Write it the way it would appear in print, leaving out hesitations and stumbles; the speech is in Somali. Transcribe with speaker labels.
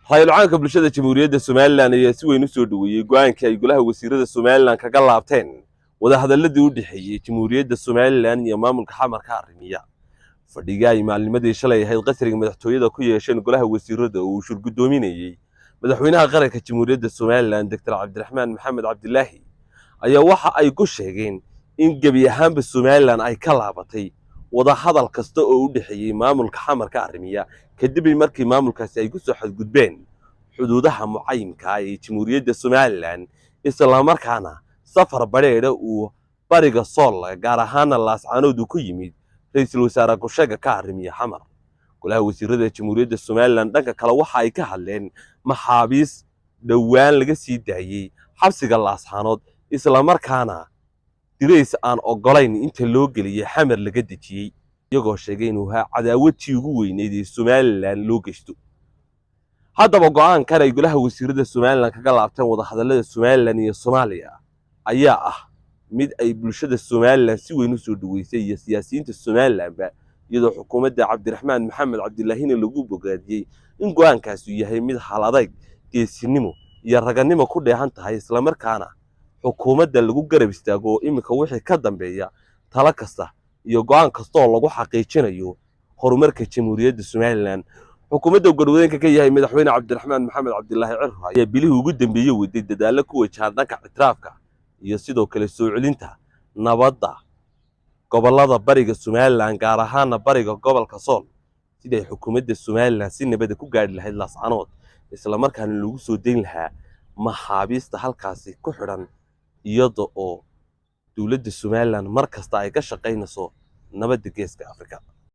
Speaker 1: hay'ad caanka bulshada Jamhuuriyadda Somaliland ayaa si weyn u soo dhaweeyay go'aankii ay golaha wasiirada Somaliland kaga laabteen wadahadaladii u dhaxeeyay Jamhuuriyadda Somaliland iyo maamulka xamarka arrimiya. Fadhiga ay maalnimadii shalay ahayd qasriga madaxtooyada ku yeesheen golaha wasiirada oo uu shirgudoominayay madaxweynaha qaranka Jamhuuriyadda Somaliland Dr. Cabdiraxmaan Maxamed Cabdilaahi ayaa waxa ay ku sheegeen in gebi ahaanba Somaliland ay ka laabatay wadahadal kasta oo u dhaxeeyay maamulka xamarka arrimiya kadib markii maamulkaasi ay ku soo xadgudbeen xuduudaha mucaayimka ee Jamhuuriyadda Somaliland isla markaana safar bareera uu bariga Sool gaar ahaan Laascaanood ku yimid ra'iisul wasaare ku-sheega ka arrimiya xamar. golaha wasiirada Jamhuuriyadda Somaliland dhanka kale waxa ay ka hadleen maxaabiis dhawaan laga sii daayay xabsiga Laascaanood isla markaana dirays aan ogolayn inta loo geliyay xamar laga dejiyay iyagoo sheegay inuu cadaawadii ugu weyneyd ee Somaliland loo geysto. haddaba go'aankan ay golaha wasiirada Somaliland kaga laabteen wadahadalada Somaliland iyo Soomaaliya ayaa ah mid ay bulshada Somaliland si weyn u soo dhaweysay iyo siyaasiyiinta Somaliland iyadoo xukuumadda Cabdiraxmaan Maxamed Cabdilaahi lagu bogaadiyay in go'aankaasi yahay mid haladay geesinimo iyo raganimo ku dheehan tahay isla markaana xukuumadda lagu garab istaago imika wixii ka dambeeya tala kasta iyo go'aan kasta oo lagu xaqiijinayo horumarka Jamhuuriyadda Somaliland. xukuumadda garwadeenka ka yahay madaxweyne Cabdiraxmaan Maxamed Cabdilaahi Cirro ayaa bilihii ugu dambeeyay waday dadaalo ku wajahan dhanka ictiraafka iyo sidoo kale soo celinta nabadda gobolada bariga Somaliland gaar ahaan bariga gobolka Sool sidii xukuumadda Somaliland si nabad ku gaari lahayd Laascaanood isla markaana lagu soo deyn lahaa maxaabiista halkaasi ku xiran iyadoo dawladda Somaliland mar kasta ay ka shaqeynayso nabadda geeska Afrika.